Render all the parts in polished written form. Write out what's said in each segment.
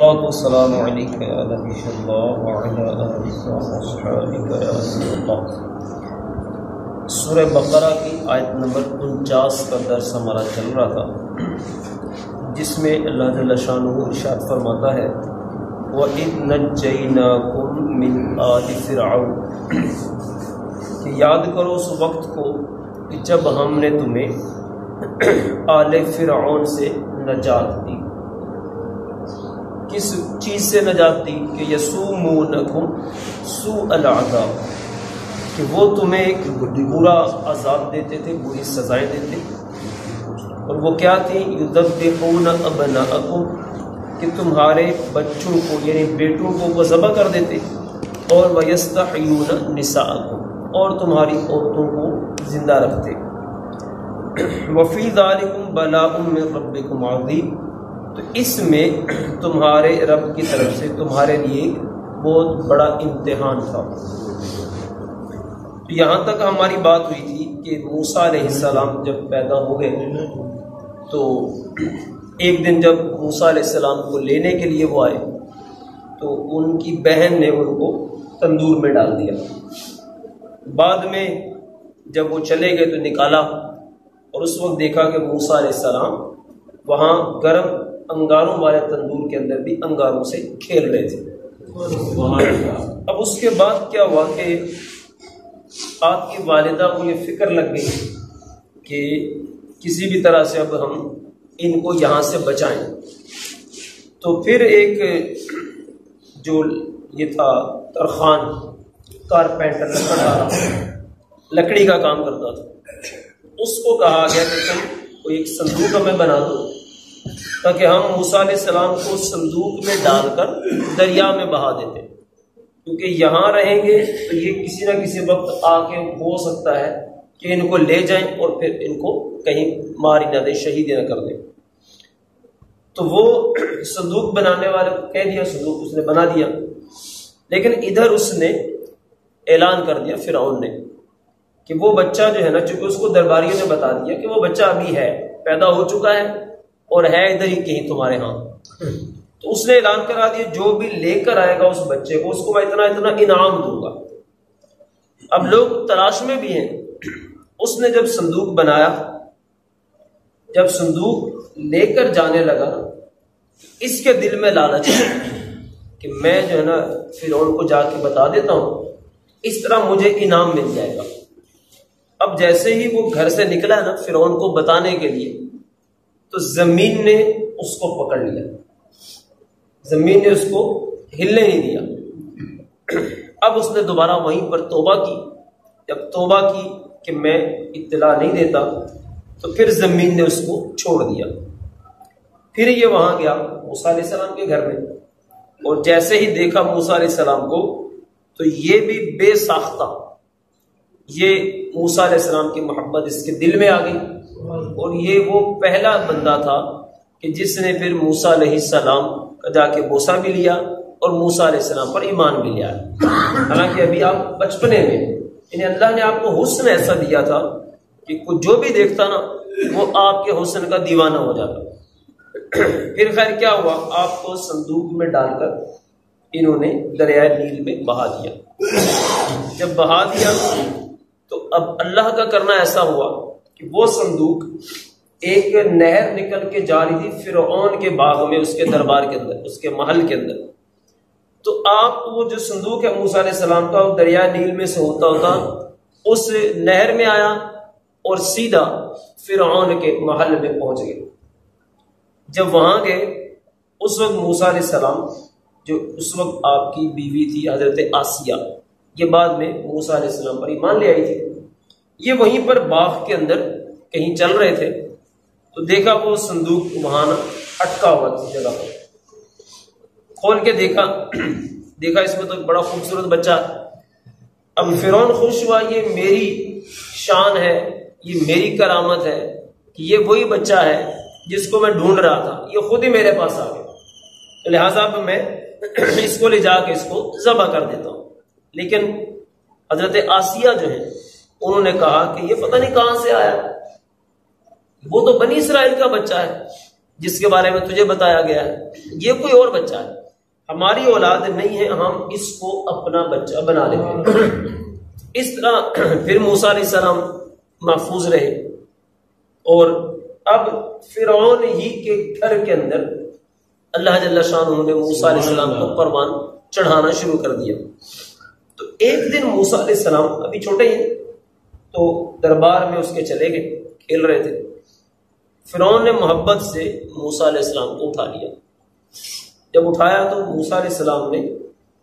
السلام علیکم یا نبی اللہ وعلی آلہ وصحبہ یا رسول اللہ۔ سورہ بقرہ کی آیت نمبر 49 کا درس ہمارا چل رہا تھا، جس میں اللہ جل شانہ ارشاد فرماتا ہے وَإِذْ نَجَّيْنَاكُمْ مِنْ آلِ فِرْعَوْنَ، کہ یاد کرو اس وقت کو کہ جب ہم نے تمہیں آل فرعون سے نجات دی۔ کس چیز سے نجات دی؟ کہ یسومونکم سوء العذاب، کہ وہ تمہیں ایک برا عذاب دیتے تھے، بری سزائیں دیتے، اور وہ کیا تھی؟ یذبحون ابناءکم، کہ تمہارے بچوں کو یعنی بیٹوں کو وہ ذبح کر دیتے، اور ویستحیون نساءکم، اور تمہاری عورتوں کو زندہ رکھتے۔ وفی ذالکم بلاء من ربکم عظیم، تو اس میں تمہارے رب کی طرف سے تمہارے لیے بہت بڑا امتحان تھا۔ تو یہاں تک ہماری بات ہوئی تھی کہ موسیٰ علیہ السلام جب پیدا ہو گئے تو ایک دن جب موسیٰ علیہ السلام کو لینے کے لیے وہ آئے تو ان کی بہن نے ان کو تندور میں ڈال دیا۔ بعد میں جب وہ چلے گئے تو نکالا، اور اس وقت دیکھا کہ موسیٰ علیہ السلام وہاں گرم انگاروں والے تندور کے اندر بھی انگاروں سے کھیل رہے تھے۔ اب اس کے بعد کیا ہوا کہ آپ کی والدہ کو یہ فکر لگ گئی کہ کسی بھی طرح سے اب ہم ان کو یہاں سے بچائیں۔ تو پھر ایک جو یہ تھا ترخان کارپینٹر، لکڑی کا کام کرتا تھا، اس کو کہا گیا کہ تم کوئی ایک صندوق ہمیں بنا دو تاکہ ہم موسیٰ علیہ السلام کو صندوق میں ڈال کر دریا میں بہا دیتے، کیونکہ یہاں رہیں گے تو یہ کسی نہ کسی وقت آ کے ہو سکتا ہے کہ ان کو لے جائیں اور پھر ان کو کہیں مار ہی نہ دیں، شہید نہ کر دیں۔ تو وہ صندوق بنانے والے کو کہہ دیا، صندوق اس نے بنا دیا، لیکن ادھر اس نے اعلان کر دیا فرعون نے کہ وہ بچہ جو ہے نا، چونکہ اس کو درباریوں نے بتا دیا کہ وہ بچہ ابھی ہے، پیدا ہو چکا ہے اور ہے ادھر ہی کہیں تمہارے ہاں، تو اس نے اعلان کرا دیا جو بھی لے کر آئے گا اس بچے کو، اس کو میں اتنا اتنا انعام دوں گا۔ اب لوگ تلاش میں بھی ہیں۔ اس نے جب صندوق بنایا، جب صندوق لے کر جانے لگا، اس کے دل میں لالچ ہے کہ میں جو ہے نا فرعون کو جا کے بتا دیتا ہوں، اس طرح مجھے انعام مل جائے گا۔ اب جیسے ہی وہ گھر سے نکلا ہے نا فرعون کو بتانے کے لیے، تو زمین نے اس کو پکڑ لیا، زمین نے اس کو ہلنے نہیں دیا۔ اب اس نے دوبارہ وہیں پر توبہ کی، جب توبہ کی کہ میں اطلاع نہیں دیتا، تو پھر زمین نے اس کو چھوڑ دیا۔ پھر یہ وہاں گیا موسیٰ علیہ السلام کے گھر میں، اور جیسے ہی دیکھا موسیٰ علیہ السلام کو تو یہ بھی بے ساختہ، یہ موسیٰ علیہ السلام کی محبت اس کے دل میں آ گئی، اور یہ وہ پہلا بندہ تھا کہ جس نے پھر موسیٰ علیہ السلام کا جا کے بوسہ بھی لیا اور موسیٰ علیہ السلام پر ایمان بھی لیا۔ حالانکہ ابھی آپ بچپنے میں، یعنی اللہ نے آپ کو حسن ایسا دیا تھا کہ جو بھی دیکھتا نا وہ آپ کے حسن کا دیوانہ ہو جاتا۔ پھر خیر کیا ہوا، آپ کو صندوق میں ڈال کر انہوں نے دریائے نیل میں بہا دیا۔ جب بہا دیا تو اب اللہ کا کرنا ایسا ہوا کہ وہ صندوق ایک نہر نکل کے جا رہی تھی فرعون کے باغ میں، اس کے دربار کے اندر، اس کے محل کے اندر۔ تو آپ وہ جو صندوق ہے موسیٰ علیہ السلام کا، وہ دریا نیل میں سے ہوتا ہوتا اس نہر میں آیا اور سیدھا فرعون کے محل میں پہنچ گئے۔ جب وہاں گئے اس وقت موسیٰ علیہ السلام، جو اس وقت آپ کی بیوی تھی حضرت آسیہ، یہ بعد میں موسیٰ علیہ السلام پر ایمان لے آئی تھی، یہ وہیں پر باغ کے اندر کہیں چل رہے تھے، تو دیکھا وہ صندوق وہاں اٹکا ہوا تھی جگہ پر، کھول کے دیکھا اس میں تو بڑا خوبصورت بچہ ہے۔ اب فرعون خوش ہوا، یہ میری شان ہے، یہ میری کرامت ہے کہ یہ وہی بچہ ہے جس کو میں ڈھونڈ رہا تھا، یہ خود ہی میرے پاس آ گیا، تو لہٰذا میں اس کو لے جا کے اس کو ذبح کر دیتا ہوں۔ لیکن حضرت آسیہ جو ہے انہوں نے کہا کہ یہ پتہ نہیں کہاں سے آیا، وہ تو بنی اسرائیل کا بچہ ہے، جس کے بارے میں تجھے بتایا گیا ہے، یہ کوئی اور بچہ ہے، ہماری اولاد نہیں ہے، ہم اس کو اپنا بچہ بنا لیتے ہیں۔ اس طرح پھر موسیٰ علیہ السلام محفوظ رہے، اور اب فرعون ہی کے گھر کے اندر اللہ جل شانہ نے موسیٰ علیہ السلام کو پروان چڑھانا شروع کر دیا۔ تو ایک دن موسیٰ علیہ السلام ابھی چھوٹے ہی تو دربار میں اس کے چلے گئے، کھیل رہے تھے۔ فرعون نے محبت سے موسیٰ علیہ السلام کو اٹھا لیا۔ جب اٹھایا تو موسیٰ علیہ السلام نے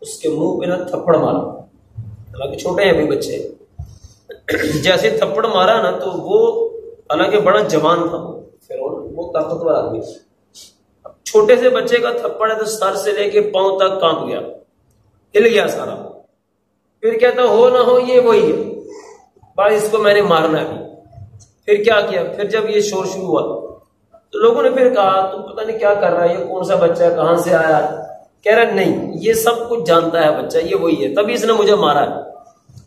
اس کے منہ پہ نہ تھپڑ مارا، حالانکہ چھوٹے ہیں ابھی بچے، جیسے تھپڑ مارا نا تو وہ، حالانکہ بڑا جوان تھا فرعون، وہ طاقتور آدمی، چھوٹے سے بچے کا تھپڑ ہے تو سر سے لے کے پاؤں تک کانپ گیا، ہل گیا سارا۔ پھر کہتا ہو نہ ہو یہ وہی ہے، بھائی اس کو میں نے مارنا ہے۔ پھر کیا کیا؟ پھر جب یہ شور شروع ہوا تو لوگوں نے پھر کہا تو پتہ نہیں کیا کر رہا ہے، یہ کون سا بچہ ہے، کہاں سے آیا؟ کہہ رہا نہیں یہ سب کچھ جانتا ہے بچہ، یہ وہی ہے، تبھی اس نے مجھے مارا ہے۔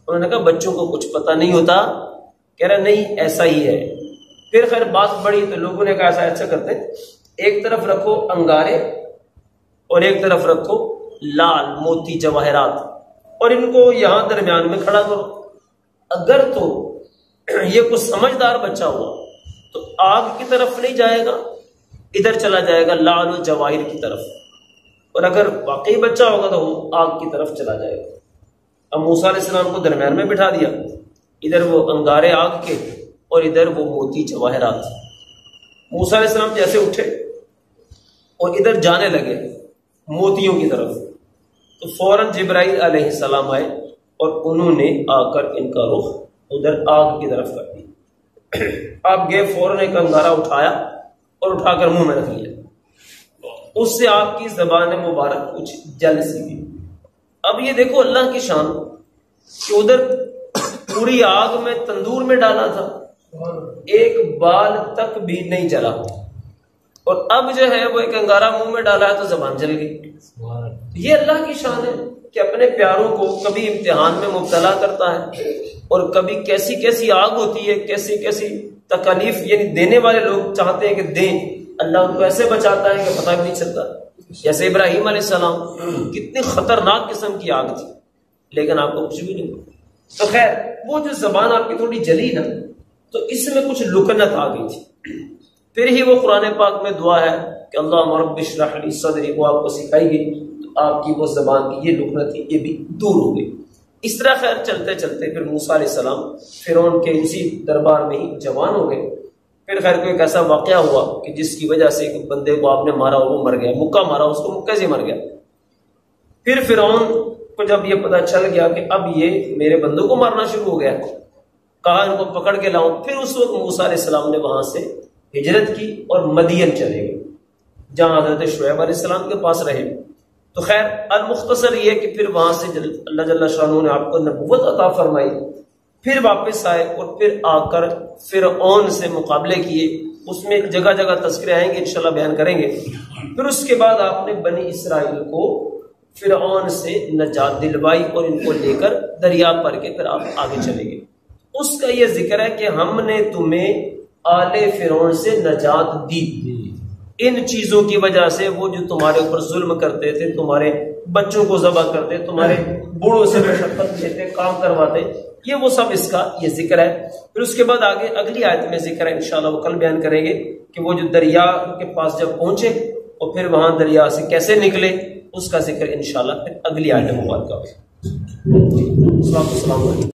انہوں نے کہا بچوں کو کچھ پتہ نہیں ہوتا، کہہ رہا نہیں ایسا ہی ہے۔ پھر خیر بات بڑی تو لوگوں نے کہا ایسا اچھا کرتے، ایک طرف رکھو انگارے اور ایک طرف رکھو لال موتی جواہرات، اور ان کو یہاں درمیان میں کھڑا کرو، اگر تو یہ کچھ سمجھدار بچہ ہوا تو آگ کی طرف نہیں جائے گا، ادھر چلا جائے گا لال و جواہر کی طرف، اور اگر واقعی بچہ ہوگا تو وہ آگ کی طرف چلا جائے گا۔ اب موسیٰ علیہ السلام کو درمیان میں بٹھا دیا، ادھر وہ انگارے آگ کے اور ادھر وہ موتی جواہرات۔ موسیٰ علیہ السلام جیسے اٹھے اور ادھر جانے لگے موتیوں کی طرف تو فوراً جبرائیل علیہ السلام آئے اور انہوں نے آ کر ان کا رخ ادھر آگ کی طرف کر دیا۔ آپ گئے فوراً ایک انگارہ اٹھایا اور اٹھا کر منہ میں رکھ لیا، اس سے آپ کی زبان مبارک کچھ جل سی گئی۔ اب یہ دیکھو اللہ کی شان کہ ادھر پوری آگ میں تندور میں ڈالا تھا، ایک بال تک بھی نہیں جلا، اور اب جو ہے وہ ایک انگارہ منہ میں ڈالا ہے تو زبان جل گئی۔ یہ اللہ کی شان ہے کہ اپنے پیاروں کو کبھی امتحان میں مبتلا کرتا ہے، اور کبھی کیسی کیسی آگ ہوتی ہے، کیسی کیسی تکلیف یعنی دینے والے لوگ چاہتے ہیں کہ دیں، اللہ ان کو ایسے بچاتا ہے کہ پتہ بھی نہیں چلتا۔ جیسے ابراہیم علیہ السلام، کتنی خطرناک قسم کی آگ تھی لیکن آپ کو کچھ بھی نہیں ہوا۔ تو خیر وہ جو زبان آپ کی تھوڑی جلی نا تو اس میں کچھ لکنت آ گئی تھی، پھر ہی وہ قرآن پاک میں دعا ہے کہ اللہم رب اشرح لی صدری، وہ آپ کو سکھائی گئی تو آپ کی وہ زبان کی یہ لکنت تھی یہ بھی دور ہو گئی۔ اس طرح خیر چلتے چلتے پھر موسیٰ علیہ السلام فرعون کے اسی دربار میں ہی جوان ہو گئے۔ پھر خیر کوئی ایک ایسا واقعہ ہوا کہ جس کی وجہ سے ایک بندے کو آپ نے مارا اور وہ مر گیا، مکہ مارا اس کو، مکہ سے مر گیا۔ پھر فرعون کو جب یہ پتہ چل گیا کہ اب یہ میرے بندوں کو مارنا شروع ہو گیا، کہا ان کو پکڑ کے لاؤں۔ پھر اس وقت موسیٰ علیہ السلام نے وہاں سے ہجرت کی اور مدین چلے گئے جہاں حضرت شعیب علیہ السلام کے پاس رہے۔ تو خیر المختصر یہ کہ پھر وہاں سے اللہ جل شانہ نے آپ کو نبوت عطا فرمائی، پھر واپس آئے اور پھر آ کر فرعون سے مقابلے کیے۔ اس میں جگہ جگہ تذکرے آئیں گے انشاءاللہ بیان کریں گے۔ پھر اس کے بعد آپ نے بنی اسرائیل کو فرعون سے نجات دلوائی اور ان کو لے کر دریا پر کے پھر آپ آگے چلے گئے۔ اس کا یہ ذکر ہے کہ ہم نے تمہیں آل فرعون سے نجات دی، ان چیزوں کی وجہ سے، وہ جو تمہارے اوپر ظلم کرتے تھے، تمہارے بچوں کو ذبح کرتے، تمہارے بوڑھوں سے مشقت لیتے، کام کرواتے، یہ وہ سب اس کا یہ ذکر ہے۔ پھر اس کے بعد آگے اگلی آیت میں ذکر ہے، انشاءاللہ وہ کل بیان کریں گے کہ وہ جو دریا کے پاس جب پہنچے اور پھر وہاں دریا سے کیسے نکلے، اس کا ذکر انشاءاللہ پھر اگلی آیت مبارکہ میں۔ السلام علیکم۔